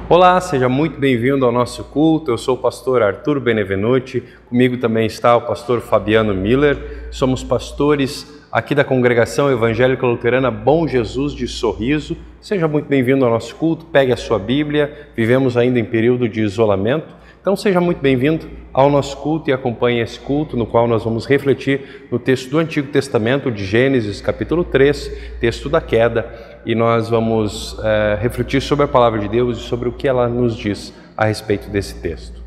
Olá, seja muito bem-vindo ao nosso culto. Eu sou o pastor Arthur Benevenuti, comigo também está o pastor Fabiano Miller. Somos pastores aqui da Congregação Evangélica Luterana Bom Jesus de Sorriso. Seja muito bem-vindo ao nosso culto, pegue a sua Bíblia, vivemos ainda em período de isolamento, então seja muito bem-vindo ao nosso culto e acompanhe esse culto no qual nós vamos refletir no texto do Antigo Testamento de Gênesis, capítulo 3, texto da queda. E nós vamos refletir sobre a Palavra de Deus e sobre o que ela nos diz a respeito desse texto.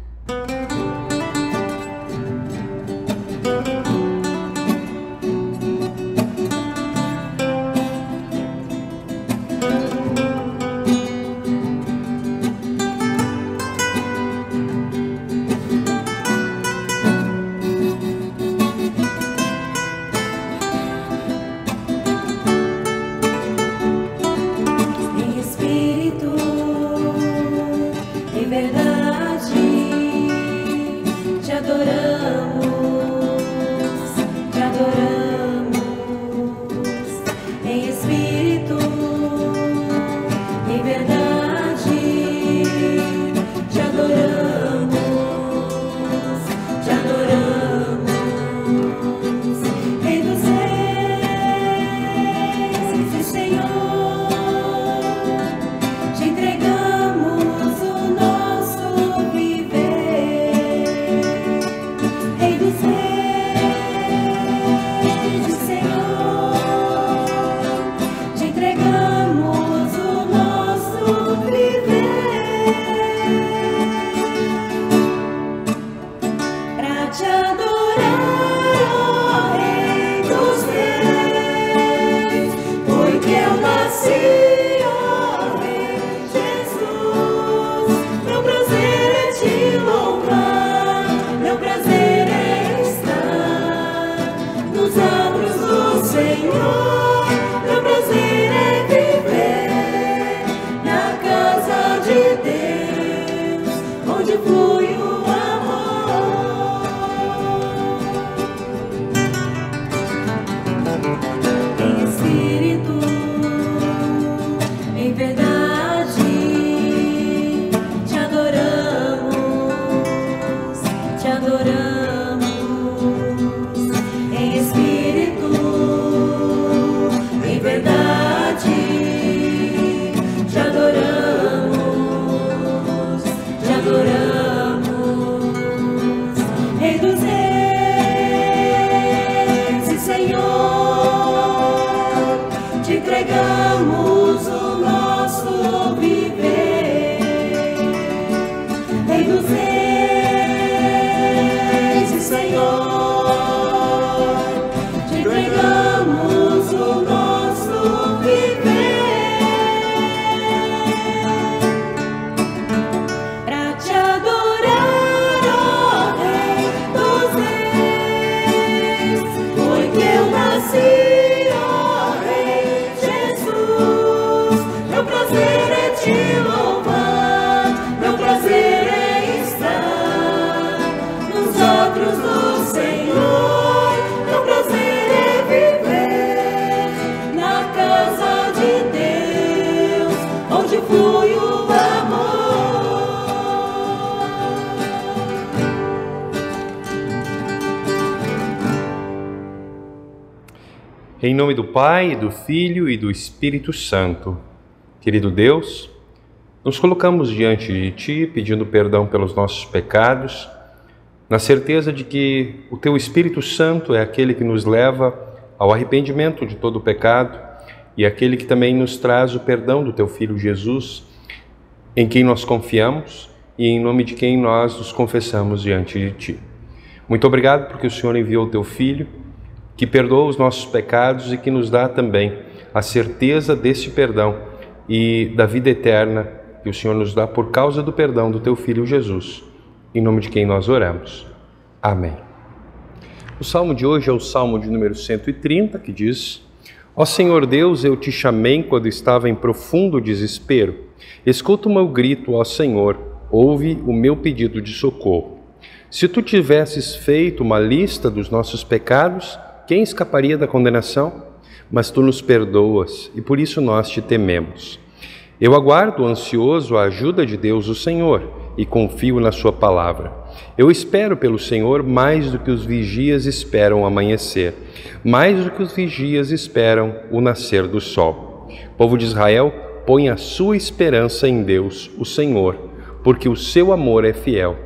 Em nome do Pai, do Filho e do Espírito Santo. Querido Deus, nos colocamos diante de Ti pedindo perdão pelos nossos pecados, na certeza de que o Teu Espírito Santo é aquele que nos leva ao arrependimento de todo o pecado e aquele que também nos traz o perdão do Teu Filho Jesus, em quem nós confiamos e em nome de quem nós nos confessamos diante de Ti. Muito obrigado porque o Senhor enviou o Teu Filho, que perdoa os nossos pecados e que nos dá também a certeza desse perdão e da vida eterna que o Senhor nos dá por causa do perdão do Teu Filho Jesus, em nome de quem nós oramos. Amém. O salmo de hoje é o salmo de número 130, que diz: Ó Senhor Deus, eu te chamei quando estava em profundo desespero. Escuta o meu grito, ó Senhor, ouve o meu pedido de socorro. Se tu tivesses feito uma lista dos nossos pecados, quem escaparia da condenação? Mas tu nos perdoas e por isso nós te tememos. Eu aguardo ansioso a ajuda de Deus, o Senhor, e confio na sua palavra. Eu espero pelo Senhor mais do que os vigias esperam o amanhecer, mais do que os vigias esperam o nascer do sol. Povo de Israel, põe a sua esperança em Deus, o Senhor, porque o seu amor é fiel,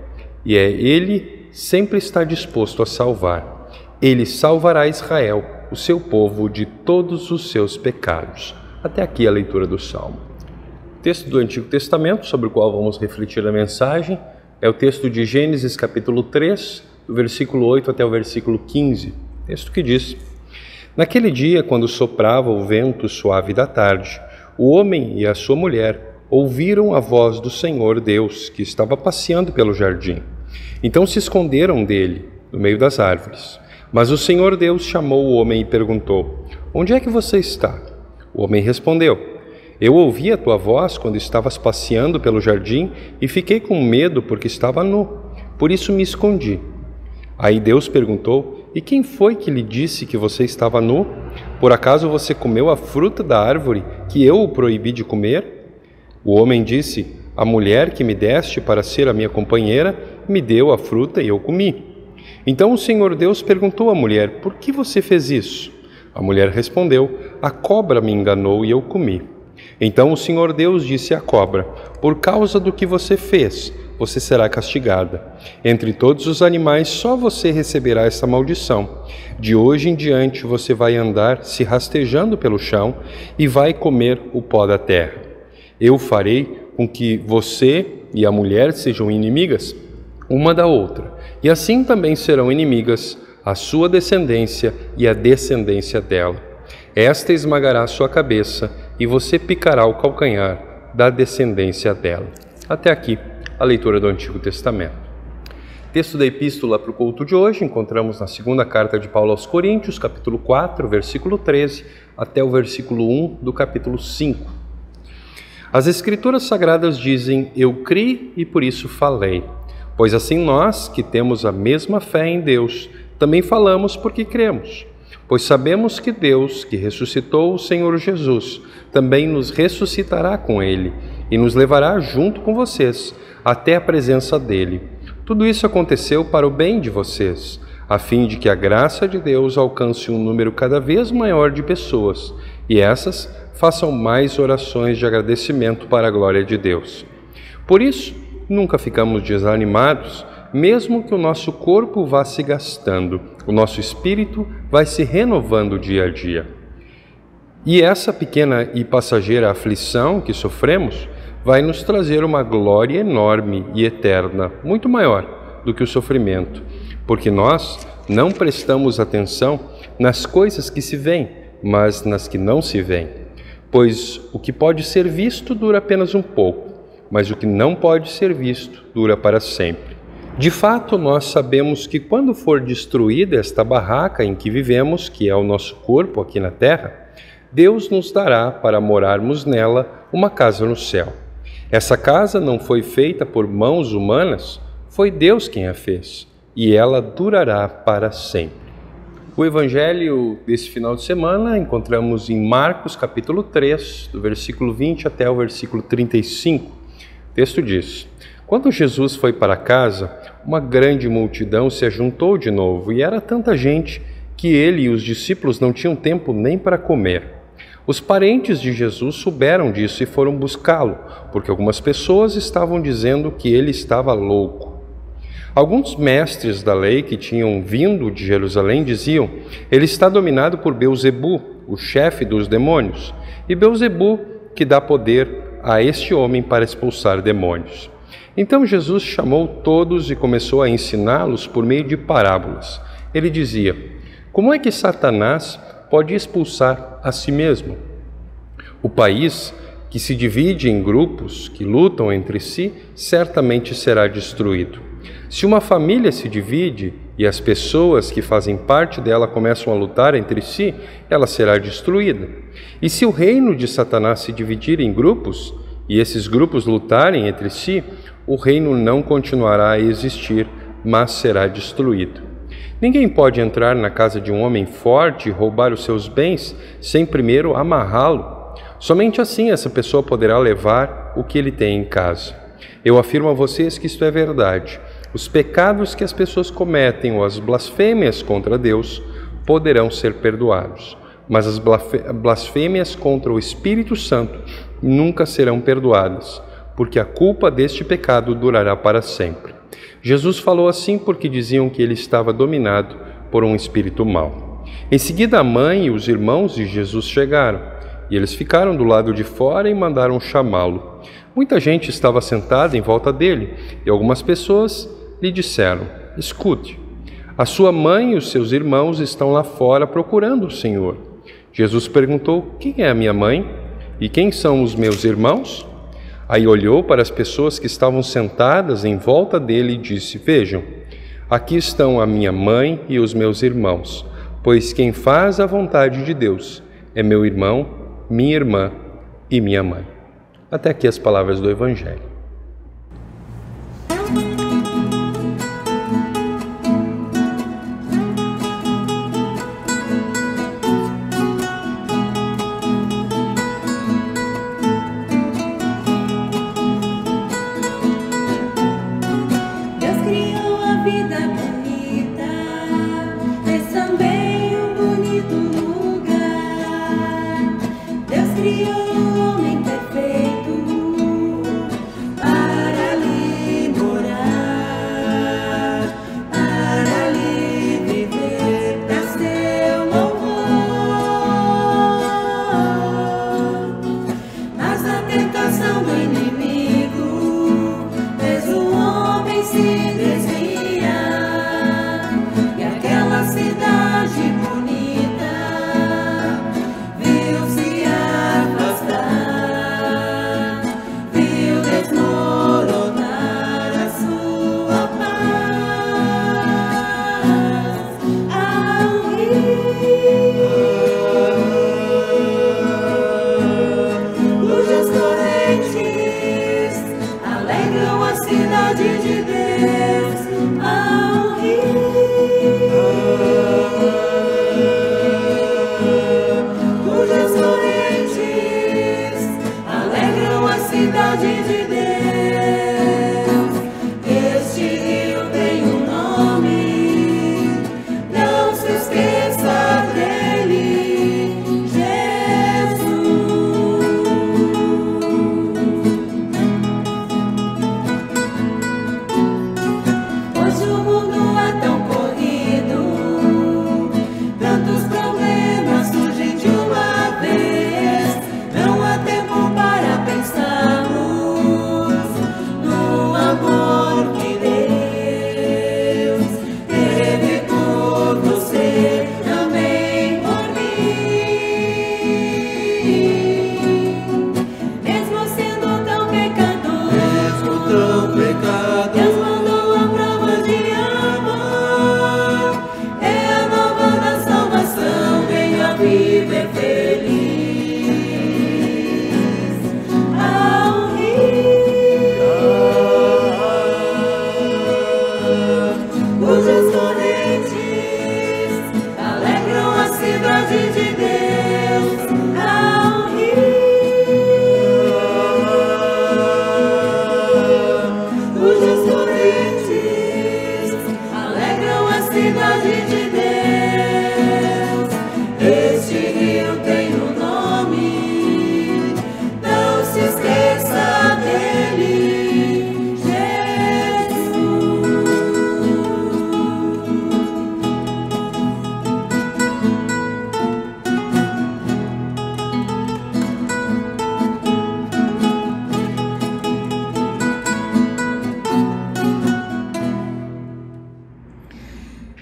e Ele sempre está disposto a salvar. Ele salvará Israel, o seu povo, de todos os seus pecados. Até aqui a leitura do Salmo. O texto do Antigo Testamento, sobre o qual vamos refletir na mensagem, é o texto de Gênesis capítulo 3, do versículo 8 até o versículo 15. Texto que diz: Naquele dia, quando soprava o vento suave da tarde, o homem e a sua mulher ouviram a voz do Senhor Deus, que estava passeando pelo jardim. Então se esconderam dele, no meio das árvores. Mas o Senhor Deus chamou o homem e perguntou: Onde é que você está? O homem respondeu: Eu ouvi a tua voz quando estavas passeando pelo jardim e fiquei com medo porque estava nu. Por isso me escondi. Aí Deus perguntou: E quem foi que lhe disse que você estava nu? Por acaso você comeu a fruta da árvore que eu o proibi de comer? O homem disse: A mulher que me deste para ser a minha companheira me deu a fruta e eu comi. Então o Senhor Deus perguntou à mulher: Por que você fez isso? A mulher respondeu: A cobra me enganou e eu comi. Então o Senhor Deus disse à cobra: Por causa do que você fez, você será castigada. Entre todos os animais, só você receberá essa maldição. De hoje em diante você vai andar se rastejando pelo chão e vai comer o pó da terra. Eu farei com que você e a mulher sejam inimigas uma da outra, e assim também serão inimigas a sua descendência e a descendência dela. Esta esmagará sua cabeça e você picará o calcanhar da descendência dela. Até aqui a leitura do Antigo Testamento. Texto da epístola para o culto de hoje encontramos na segunda carta de Paulo aos Coríntios, capítulo 4, versículo 13, até o versículo 1 do capítulo 5. As Escrituras Sagradas dizem: Eu criei e por isso falei. Pois assim nós, que temos a mesma fé em Deus, também falamos porque cremos. Pois sabemos que Deus, que ressuscitou o Senhor Jesus, também nos ressuscitará com Ele e nos levará junto com vocês até a presença dEle. Tudo isso aconteceu para o bem de vocês, a fim de que a graça de Deus alcance um número cada vez maior de pessoas, e essas façam mais orações de agradecimento para a glória de Deus. Por isso, nunca ficamos desanimados, mesmo que o nosso corpo vá se gastando, o nosso espírito vai se renovando dia a dia. E essa pequena e passageira aflição que sofremos vai nos trazer uma glória enorme e eterna, muito maior do que o sofrimento, porque nós não prestamos atenção nas coisas que se veem, mas nas que não se veem. Pois o que pode ser visto dura apenas um pouco, mas o que não pode ser visto dura para sempre. De fato, nós sabemos que quando for destruída esta barraca em que vivemos, que é o nosso corpo aqui na terra, Deus nos dará para morarmos nela uma casa no céu. Essa casa não foi feita por mãos humanas, foi Deus quem a fez, e ela durará para sempre. O evangelho desse final de semana encontramos em Marcos capítulo 3, do versículo 20 até o versículo 35. O texto diz: Quando Jesus foi para casa, uma grande multidão se ajuntou de novo, e era tanta gente que ele e os discípulos não tinham tempo nem para comer. Os parentes de Jesus souberam disso e foram buscá-lo, porque algumas pessoas estavam dizendo que ele estava louco. Alguns mestres da lei que tinham vindo de Jerusalém diziam: Ele está dominado por Beelzebu, o chefe dos demônios, e Beelzebu que dá poder a este homem para expulsar demônios. Então Jesus chamou todos e começou a ensiná-los por meio de parábolas. Ele dizia: Como é que Satanás pode expulsar a si mesmo? O país que se divide em grupos que lutam entre si certamente será destruído. Se uma família se divide e as pessoas que fazem parte dela começam a lutar entre si, ela será destruída. E se o reino de Satanás se dividir em grupos e esses grupos lutarem entre si, o reino não continuará a existir, mas será destruído. Ninguém pode entrar na casa de um homem forte e roubar os seus bens sem primeiro amarrá-lo. Somente assim essa pessoa poderá levar o que ele tem em casa. Eu afirmo a vocês que isto é verdade. Os pecados que as pessoas cometem ou as blasfêmias contra Deus poderão ser perdoados, mas as blasfêmias contra o Espírito Santo nunca serão perdoadas, porque a culpa deste pecado durará para sempre. Jesus falou assim porque diziam que ele estava dominado por um espírito mau. Em seguida, a mãe e os irmãos de Jesus chegaram, e eles ficaram do lado de fora e mandaram chamá-lo. Muita gente estava sentada em volta dele, e algumas pessoas lhe disseram: escute, a sua mãe e os seus irmãos estão lá fora procurando o Senhor. Jesus perguntou: quem é a minha mãe? E quem são os meus irmãos? Aí olhou para as pessoas que estavam sentadas em volta dele e disse: vejam, aqui estão a minha mãe e os meus irmãos, pois quem faz a vontade de Deus é meu irmão, minha irmã e minha mãe. Até aqui as palavras do Evangelho.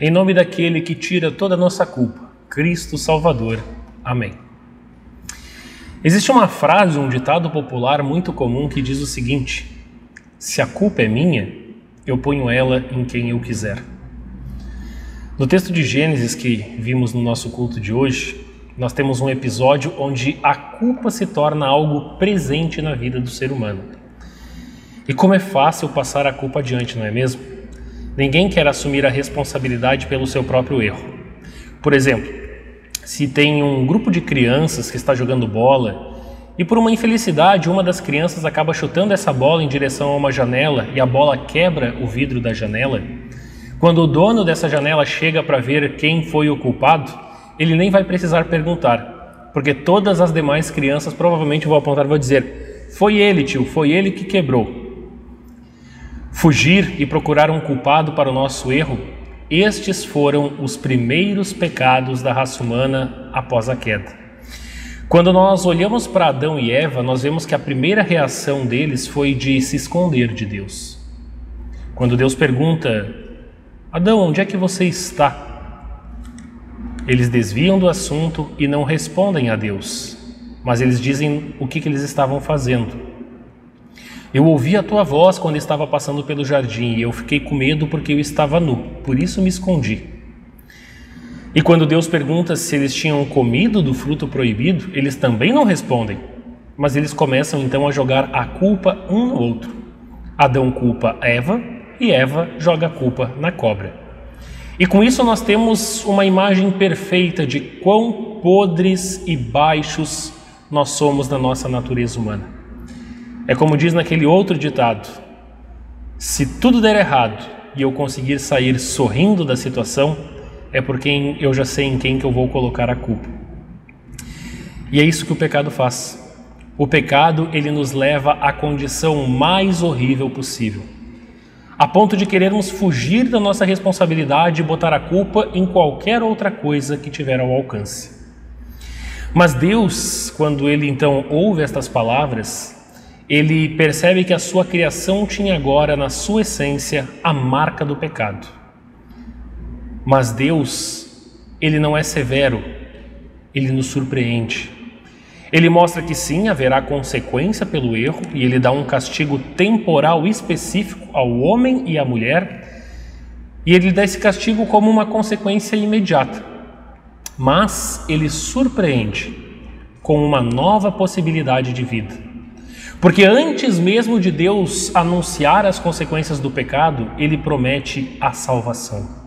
Em nome daquele que tira toda a nossa culpa, Cristo Salvador. Amém. Existe uma frase, um ditado popular muito comum que diz o seguinte: se a culpa é minha, eu ponho ela em quem eu quiser. No texto de Gênesis que vimos no nosso culto de hoje, nós temos um episódio onde a culpa se torna algo presente na vida do ser humano. E como é fácil passar a culpa adiante, não é mesmo? Ninguém quer assumir a responsabilidade pelo seu próprio erro. Por exemplo, se tem um grupo de crianças que está jogando bola e por uma infelicidade, uma das crianças acaba chutando essa bola em direção a uma janela e a bola quebra o vidro da janela. Quando o dono dessa janela chega para ver quem foi o culpado, ele nem vai precisar perguntar, porque todas as demais crianças provavelmente vão apontar e vão dizer: foi ele, tio, foi ele que quebrou. Fugir e procurar um culpado para o nosso erro, estes foram os primeiros pecados da raça humana após a queda. Quando nós olhamos para Adão e Eva, nós vemos que a primeira reação deles foi de se esconder de Deus. Quando Deus pergunta: Adão, onde é que você está? Eles desviam do assunto e não respondem a Deus, mas eles dizem o que eles estavam fazendo. Eu ouvi a tua voz quando estava passando pelo jardim e eu fiquei com medo porque eu estava nu, por isso me escondi. E quando Deus pergunta se eles tinham comido do fruto proibido, eles também não respondem, mas eles começam então a jogar a culpa um no outro. Adão culpa Eva e Eva joga a culpa na cobra. E com isso nós temos uma imagem perfeita de quão podres e baixos nós somos na nossa natureza humana. É como diz naquele outro ditado: se tudo der errado e eu conseguir sair sorrindo da situação, é porque eu já sei em quem que eu vou colocar a culpa. E é isso que o pecado faz. O pecado, ele nos leva à condição mais horrível possível, a ponto de querermos fugir da nossa responsabilidade e botar a culpa em qualquer outra coisa que tiver ao alcance. Mas Deus, quando ele então ouve estas palavras, ele percebe que a sua criação tinha agora na sua essência a marca do pecado. Mas Deus, ele não é severo, ele nos surpreende. Ele mostra que sim, haverá consequência pelo erro e ele dá um castigo temporal específico ao homem e à mulher, e ele dá esse castigo como uma consequência imediata. Mas ele surpreende com uma nova possibilidade de vida. Porque antes mesmo de Deus anunciar as consequências do pecado, ele promete a salvação.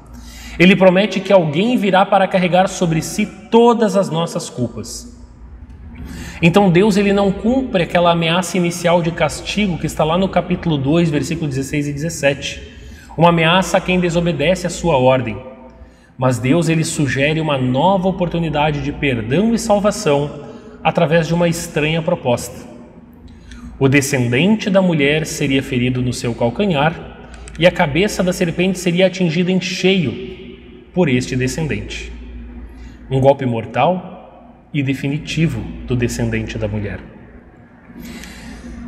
Ele promete que alguém virá para carregar sobre si todas as nossas culpas. Então Deus, ele não cumpre aquela ameaça inicial de castigo que está lá no capítulo 2, versículo 16 e 17. Uma ameaça a quem desobedece a sua ordem. Mas Deus, ele sugere uma nova oportunidade de perdão e salvação através de uma estranha proposta. O descendente da mulher seria ferido no seu calcanhar e a cabeça da serpente seria atingida em cheio por este descendente. Um golpe mortal e definitivo do descendente da mulher.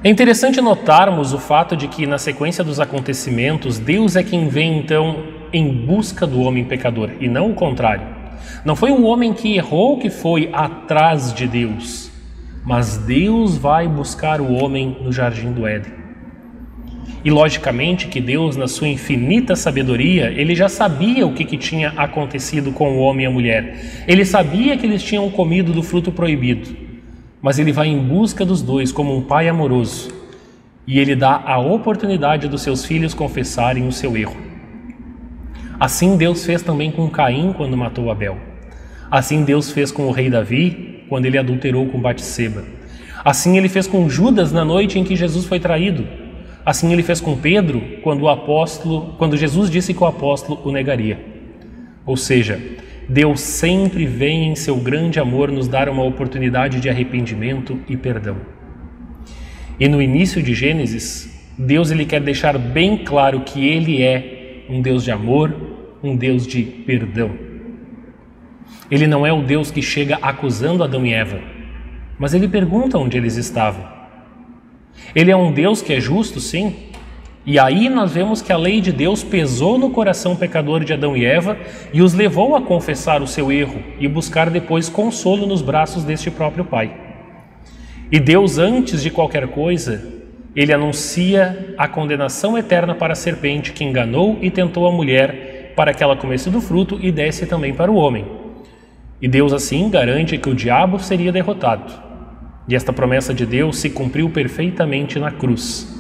É interessante notarmos o fato de que, na sequência dos acontecimentos, Deus é quem vem então em busca do homem pecador, e não o contrário. Não foi o homem que errou que foi atrás de Deus, mas Deus vai buscar o homem no jardim do Éden. E logicamente que Deus, na sua infinita sabedoria, ele já sabia o que tinha acontecido com o homem e a mulher. Ele sabia que eles tinham comido do fruto proibido, mas ele vai em busca dos dois como um pai amoroso, e ele dá a oportunidade dos seus filhos confessarem o seu erro. Assim Deus fez também com Caim quando matou Abel. Assim Deus fez com o rei Davi quando ele adulterou com Batseba. Assim ele fez com Judas na noite em que Jesus foi traído. Assim ele fez com Pedro quando Jesus disse que o apóstolo o negaria. Ou seja, Deus sempre vem em seu grande amor nos dar uma oportunidade de arrependimento e perdão. E no início de Gênesis, Deus ele quer deixar bem claro que ele é um Deus de amor, um Deus de perdão. Ele não é o Deus que chega acusando Adão e Eva, mas ele pergunta onde eles estavam. Ele é um Deus que é justo, sim, e aí nós vemos que a lei de Deus pesou no coração pecador de Adão e Eva e os levou a confessar o seu erro e buscar depois consolo nos braços deste próprio Pai. E Deus, antes de qualquer coisa, ele anuncia a condenação eterna para a serpente que enganou e tentou a mulher para que ela comesse do fruto e desse também para o homem. E Deus assim garante que o diabo seria derrotado. E esta promessa de Deus se cumpriu perfeitamente na cruz.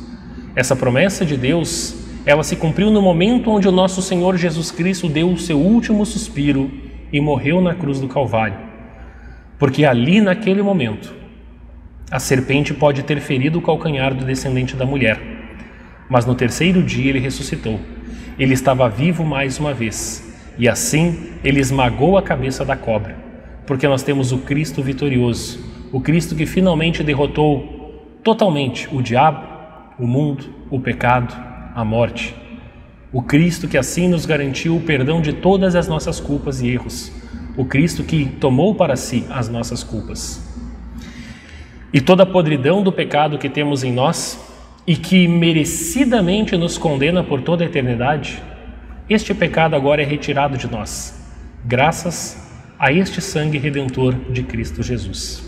Essa promessa de Deus, ela se cumpriu no momento onde o nosso Senhor Jesus Cristo deu o seu último suspiro e morreu na cruz do Calvário. Porque ali, naquele momento, A serpente pode ter ferido o calcanhar do descendente da mulher, mas no terceiro dia ele ressuscitou. Ele estava vivo mais uma vez, e assim ele esmagou a cabeça da cobra, porque nós temos o Cristo vitorioso, o Cristo que finalmente derrotou totalmente o diabo, o mundo, o pecado, a morte. O Cristo que assim nos garantiu o perdão de todas as nossas culpas e erros. O Cristo que tomou para si as nossas culpas. E toda a podridão do pecado que temos em nós e que merecidamente nos condena por toda a eternidade, este pecado agora é retirado de nós, graças a este sangue redentor de Cristo Jesus.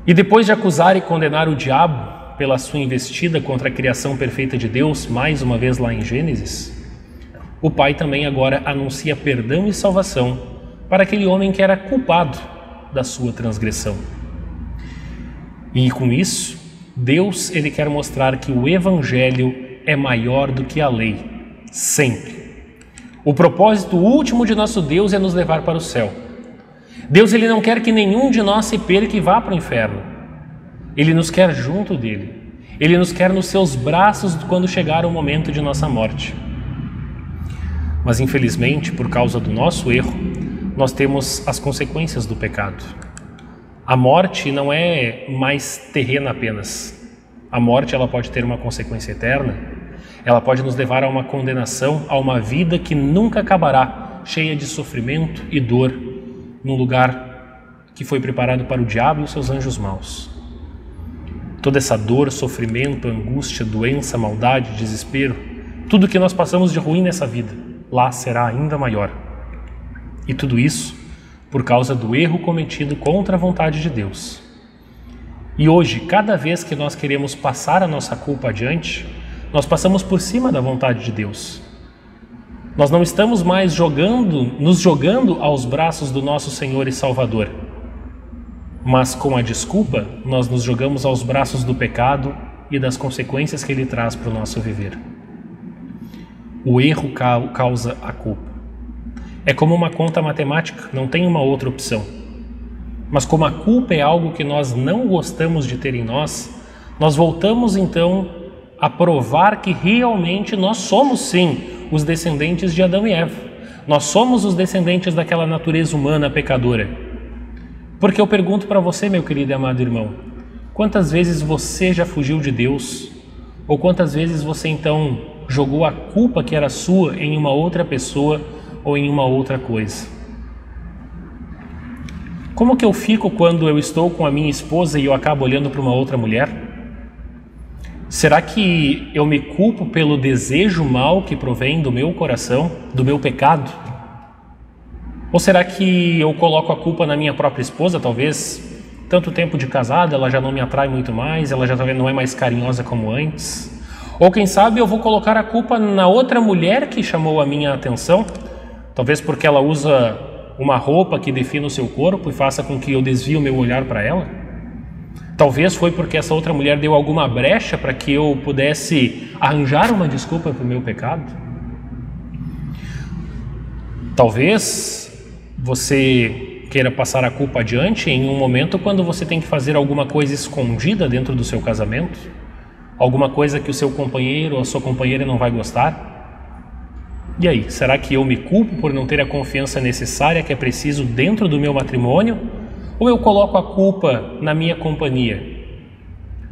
E depois de acusar e condenar o diabo pela sua investida contra a criação perfeita de Deus, mais uma vez lá em Gênesis, o Pai também agora anuncia perdão e salvação para aquele homem que era culpado da sua transgressão. E com isso, Deus ele quer mostrar que o Evangelho é maior do que a lei, sempre. O propósito último de nosso Deus é nos levar para o céu. Deus ele não quer que nenhum de nós se perca e vá para o inferno. Ele nos quer junto dele. Ele nos quer nos seus braços quando chegar o momento de nossa morte. Mas infelizmente, por causa do nosso erro, nós temos as consequências do pecado. A morte não é mais terrena apenas. A morte ela pode ter uma consequência eterna. Ela pode nos levar a uma condenação, a uma vida que nunca acabará, cheia de sofrimento e dor, num lugar que foi preparado para o diabo e os seus anjos maus. Toda essa dor, sofrimento, angústia, doença, maldade, desespero, tudo que nós passamos de ruim nessa vida, lá será ainda maior. E tudo isso por causa do erro cometido contra a vontade de Deus. E hoje, cada vez que nós queremos passar a nossa culpa adiante, nós passamos por cima da vontade de Deus. Nós não estamos mais nos jogando aos braços do nosso Senhor e Salvador, mas com a desculpa, nós nos jogamos aos braços do pecado e das consequências que ele traz para o nosso viver. O erro causa a culpa. É como uma conta matemática, não tem uma outra opção. Mas como a culpa é algo que nós não gostamos de ter em nós, nós voltamos então a provar que realmente nós somos sim os descendentes de Adão e Eva. Nós somos os descendentes daquela natureza humana pecadora. Porque eu pergunto para você, meu querido e amado irmão, quantas vezes você já fugiu de Deus? Ou quantas vezes você então jogou a culpa que era sua em uma outra pessoa ou em uma outra coisa? Como que eu fico quando eu estou com a minha esposa e eu acabo olhando para uma outra mulher? Será que eu me culpo pelo desejo mau que provém do meu coração, do meu pecado? Ou será que eu coloco a culpa na minha própria esposa? Talvez tanto tempo de casada, ela já não me atrai muito mais, ela já não é mais carinhosa como antes. Ou quem sabe eu vou colocar a culpa na outra mulher que chamou a minha atenção, talvez porque ela usa uma roupa que defina o seu corpo e faça com que eu desvie o meu olhar para ela. Talvez foi porque essa outra mulher deu alguma brecha para que eu pudesse arranjar uma desculpa para o meu pecado. Talvez você queira passar a culpa adiante em um momento quando você tem que fazer alguma coisa escondida dentro do seu casamento, alguma coisa que o seu companheiro ou a sua companheira não vai gostar. E aí, será que eu me culpo por não ter a confiança necessária que é preciso dentro do meu matrimônio? Ou eu coloco a culpa na minha companhia,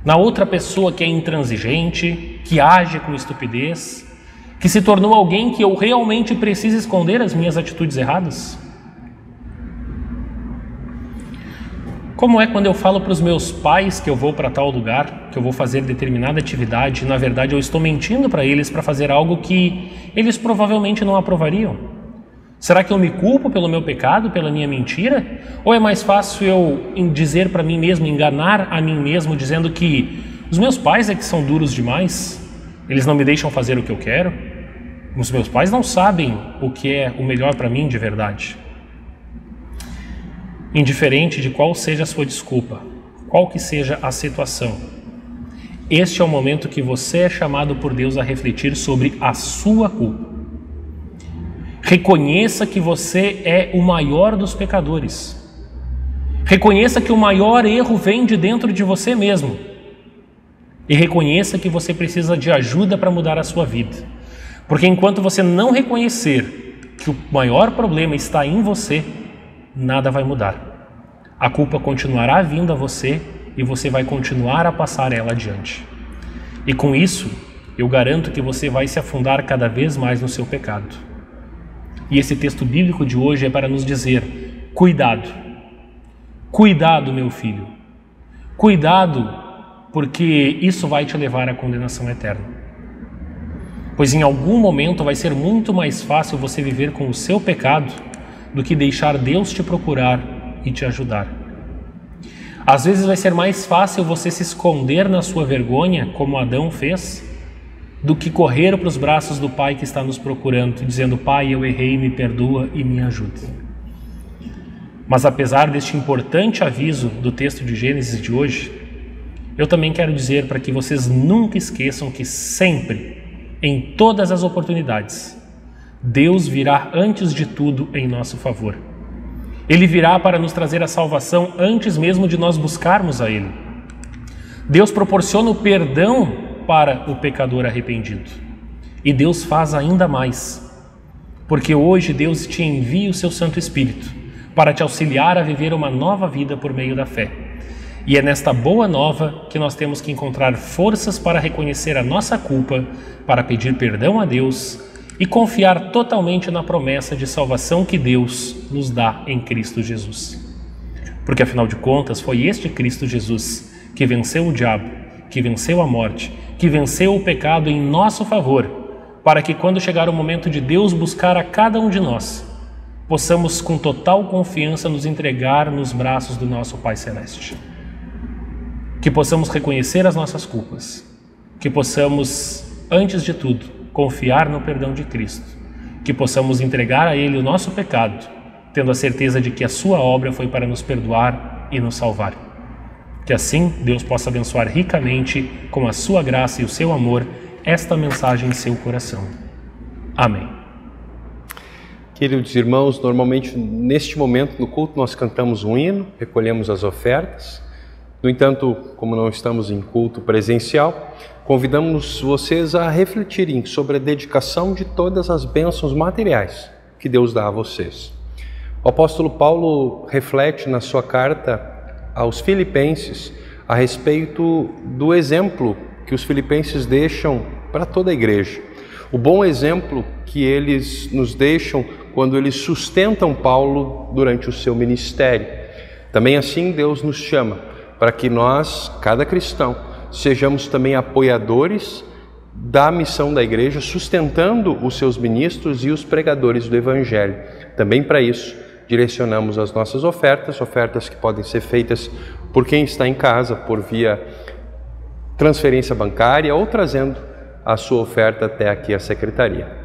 na outra pessoa que é intransigente, que age com estupidez, que se tornou alguém que eu realmente preciso esconder as minhas atitudes erradas? Como é quando eu falo para os meus pais que eu vou para tal lugar, que eu vou fazer determinada atividade, e na verdade eu estou mentindo para eles para fazer algo que eles provavelmente não aprovariam? Será que eu me culpo pelo meu pecado, pela minha mentira? Ou é mais fácil eu dizer para mim mesmo, enganar a mim mesmo, dizendo que os meus pais é que são duros demais, eles não me deixam fazer o que eu quero, os meus pais não sabem o que é o melhor para mim de verdade? Indiferente de qual seja a sua desculpa, qual que seja a situação, este é o momento que você é chamado por Deus a refletir sobre a sua culpa. Reconheça que você é o maior dos pecadores. Reconheça que o maior erro vem de dentro de você mesmo. E reconheça que você precisa de ajuda para mudar a sua vida. Porque enquanto você não reconhecer que o maior problema está em você, nada vai mudar. A culpa continuará vindo a você e você vai continuar a passar ela adiante. E com isso, eu garanto que você vai se afundar cada vez mais no seu pecado. E esse texto bíblico de hoje é para nos dizer: cuidado, cuidado, meu filho, cuidado, porque isso vai te levar à condenação eterna. Pois em algum momento vai ser muito mais fácil você viver com o seu pecado do que deixar Deus te procurar e te ajudar. Às vezes vai ser mais fácil você se esconder na sua vergonha, como Adão fez, do que correr para os braços do Pai que está nos procurando, dizendo: Pai, eu errei, me perdoa e me ajude. Mas apesar deste importante aviso do texto de Gênesis de hoje, eu também quero dizer para que vocês nunca esqueçam que sempre, em todas as oportunidades, Deus virá antes de tudo em nosso favor. Ele virá para nos trazer a salvação antes mesmo de nós buscarmos a Ele. Deus proporciona o perdão para o pecador arrependido. E Deus faz ainda mais, porque hoje Deus te envia o seu Santo Espírito para te auxiliar a viver uma nova vida por meio da fé. E é nesta boa nova que nós temos que encontrar forças para reconhecer a nossa culpa, para pedir perdão a Deus e confiar totalmente na promessa de salvação que Deus nos dá em Cristo Jesus. Porque afinal de contas foi este Cristo Jesus que venceu o diabo, que venceu a morte, que venceu o pecado em nosso favor, para que quando chegar o momento de Deus buscar a cada um de nós, possamos com total confiança nos entregar nos braços do nosso Pai Celeste. Que possamos reconhecer as nossas culpas, que possamos, antes de tudo, confiar no perdão de Cristo, que possamos entregar a Ele o nosso pecado, tendo a certeza de que a sua obra foi para nos perdoar e nos salvar. Que assim Deus possa abençoar ricamente, com a sua graça e o seu amor, esta mensagem em seu coração. Amém. Queridos irmãos, normalmente neste momento no culto nós cantamos um hino, recolhemos as ofertas. No entanto, como não estamos em culto presencial, convidamos vocês a refletirem sobre a dedicação de todas as bênçãos materiais que Deus dá a vocês. O apóstolo Paulo reflete na sua carta aos Filipenses a respeito do exemplo que os filipenses deixam para toda a igreja. O bom exemplo que eles nos deixam quando eles sustentam Paulo durante o seu ministério. Também assim Deus nos chama para que nós, cada cristão, sejamos também apoiadores da missão da igreja, sustentando os seus ministros e os pregadores do Evangelho. Também para isso, direcionamos as nossas ofertas que podem ser feitas por quem está em casa, por via transferência bancária ou trazendo a sua oferta até aqui à secretaria.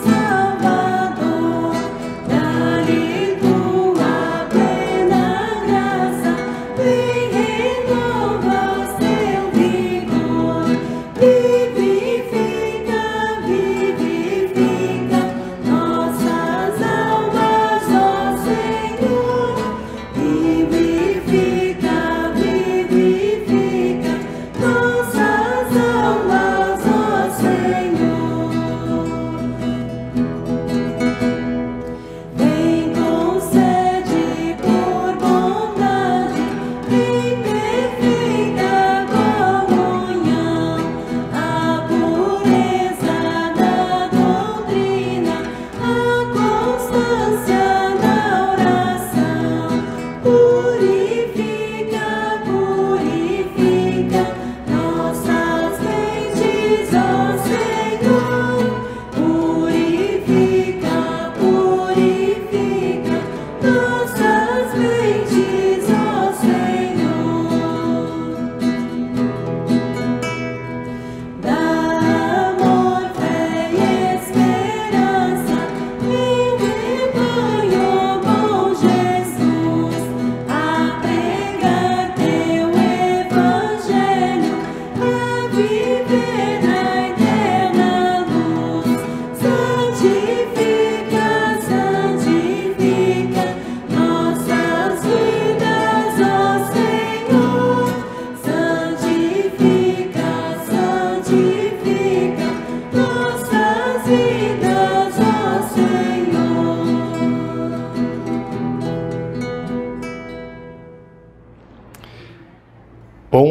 Salvador.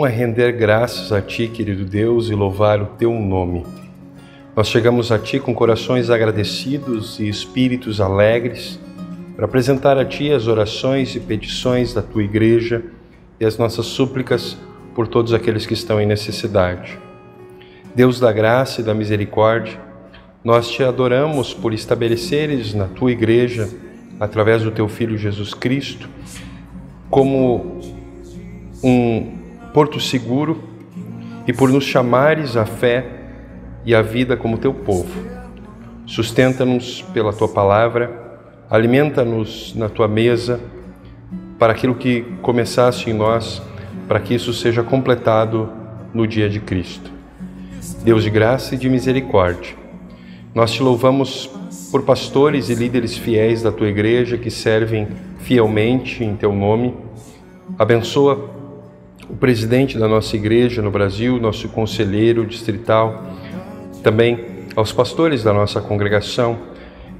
é render graças a Ti, querido Deus, e louvar o Teu nome. Nós chegamos a Ti com corações agradecidos e espíritos alegres para apresentar a Ti as orações e petições da Tua Igreja e as nossas súplicas por todos aqueles que estão em necessidade. Deus da graça e da misericórdia, nós Te adoramos por estabeleceres na Tua Igreja, através do Teu Filho Jesus Cristo, como um porto seguro e por nos chamares à fé e à vida como Teu povo. Sustenta-nos pela Tua palavra, alimenta-nos na Tua mesa, para aquilo que começaste em nós, para que isso seja completado no dia de Cristo. Deus de graça e de misericórdia, nós Te louvamos por pastores e líderes fiéis da Tua Igreja que servem fielmente em Teu nome. Abençoa o presidente da nossa Igreja no Brasil, nosso conselheiro distrital, também aos pastores da nossa congregação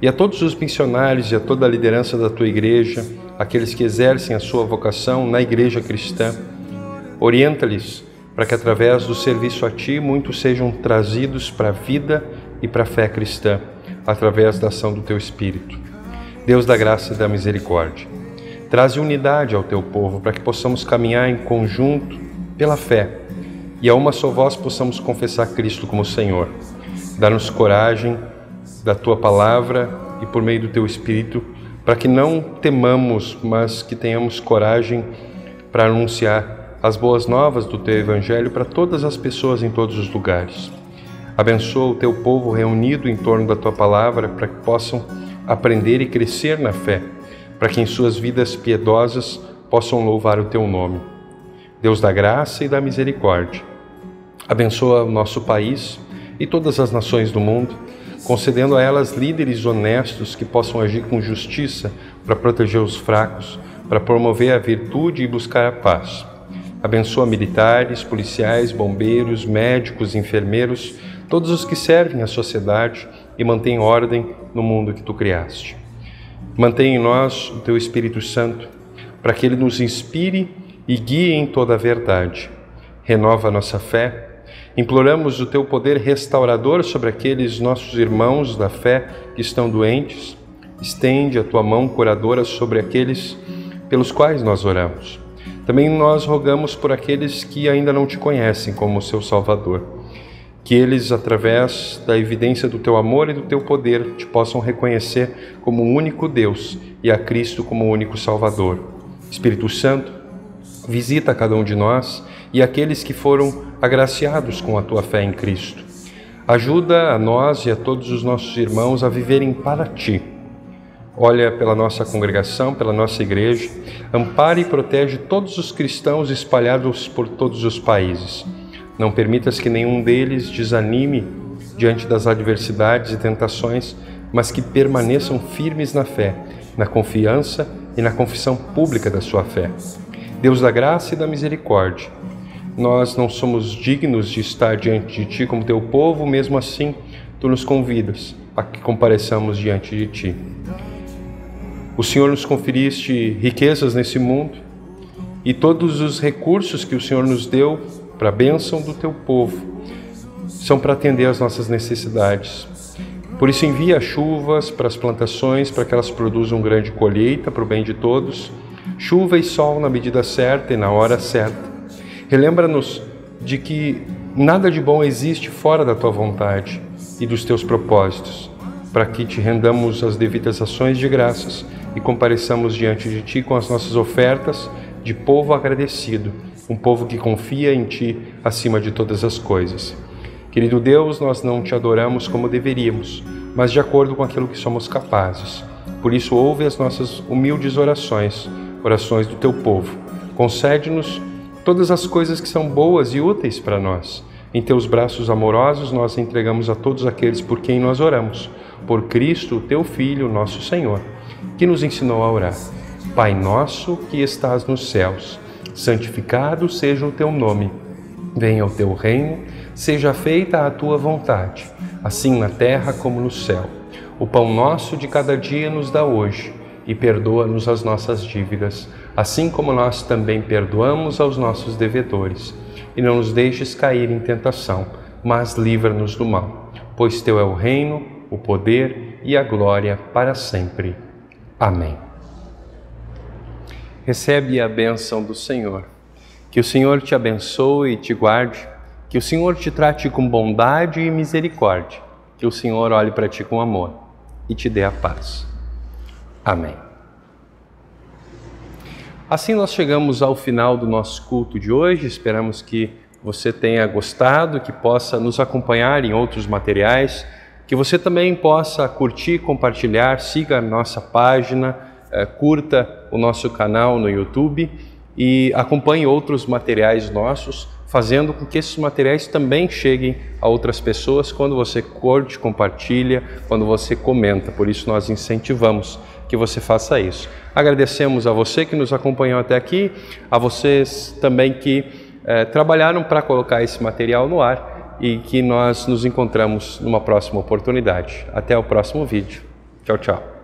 e a todos os missionários e a toda a liderança da Tua Igreja, aqueles que exercem a sua vocação na Igreja cristã. Orienta-lhes para que através do serviço a Ti muitos sejam trazidos para a vida e para a fé cristã, através da ação do Teu Espírito. Deus da graça e da misericórdia, traze unidade ao Teu povo para que possamos caminhar em conjunto pela fé e a uma só voz possamos confessar Cristo como Senhor. Dá-nos coragem da Tua palavra e por meio do Teu Espírito para que não temamos, mas que tenhamos coragem para anunciar as boas novas do Teu Evangelho para todas as pessoas em todos os lugares. Abençoa o Teu povo reunido em torno da Tua palavra para que possam aprender e crescer na fé, para que em suas vidas piedosas possam louvar o Teu nome. Deus da graça e da misericórdia, abençoa o nosso país e todas as nações do mundo, concedendo a elas líderes honestos que possam agir com justiça para proteger os fracos, para promover a virtude e buscar a paz. Abençoa militares, policiais, bombeiros, médicos, enfermeiros, todos os que servem à sociedade e mantêm ordem no mundo que Tu criaste. Mantém em nós o Teu Espírito Santo, para que Ele nos inspire e guie em toda a verdade. Renova a nossa fé. Imploramos o Teu poder restaurador sobre aqueles nossos irmãos da fé que estão doentes. Estende a Tua mão curadora sobre aqueles pelos quais nós oramos. Também nós rogamos por aqueles que ainda não Te conhecem como Seu Salvador. Que eles, através da evidência do Teu amor e do Teu poder, Te possam reconhecer como o único Deus e a Cristo como o único Salvador. Espírito Santo, visita cada um de nós e aqueles que foram agraciados com a Tua fé em Cristo. Ajuda a nós e a todos os nossos irmãos a viverem para Ti. Olha pela nossa congregação, pela nossa igreja, ampara e protege todos os cristãos espalhados por todos os países. Não permitas que nenhum deles desanime diante das adversidades e tentações, mas que permaneçam firmes na fé, na confiança e na confissão pública da sua fé. Deus da graça e da misericórdia, nós não somos dignos de estar diante de Ti como Teu povo, mesmo assim Tu nos convidas a que compareçamos diante de Ti. O Senhor nos conferiste riquezas nesse mundo e todos os recursos que o Senhor nos deu para a bênção do Teu povo, são para atender às nossas necessidades. Por isso envia chuvas para as plantações, para que elas produzam grande colheita para o bem de todos, chuva e sol na medida certa e na hora certa. Relembra-nos de que nada de bom existe fora da Tua vontade e dos Teus propósitos, para que Te rendamos as devidas ações de graças e compareçamos diante de Ti com as nossas ofertas de povo agradecido, um povo que confia em Ti acima de todas as coisas. Querido Deus, nós não Te adoramos como deveríamos, mas de acordo com aquilo que somos capazes. Por isso, ouve as nossas humildes orações, orações do Teu povo. Concede-nos todas as coisas que são boas e úteis para nós. Em Teus braços amorosos, nós entregamos a todos aqueles por quem nós oramos. Por Cristo, o Teu Filho, nosso Senhor, que nos ensinou a orar. Pai nosso que estás nos céus, santificado seja o Teu nome. Venha o Teu reino, seja feita a Tua vontade, assim na terra como no céu. O pão nosso de cada dia nos dá hoje, e perdoa-nos as nossas dívidas, assim como nós também perdoamos aos nossos devedores. e não nos deixes cair em tentação, mas livra-nos do mal. Pois Teu é o reino, o poder e a glória para sempre. Amém. Recebe a bênção do Senhor. Que o Senhor te abençoe e te guarde, que o Senhor te trate com bondade e misericórdia, que o Senhor olhe para ti com amor e te dê a paz. Amém. Assim nós chegamos ao final do nosso culto de hoje. Esperamos que você tenha gostado, que possa nos acompanhar em outros materiais, que você também possa curtir, compartilhar, siga a nossa página, curta o nosso canal no YouTube e acompanhe outros materiais nossos, fazendo com que esses materiais também cheguem a outras pessoas quando você curte, compartilha, quando você comenta. Por isso nós incentivamos que você faça isso. Agradecemos a você que nos acompanhou até aqui, a vocês também que trabalharam para colocar esse material no ar e que nós nos encontramos numa próxima oportunidade. Até o próximo vídeo. Tchau, tchau.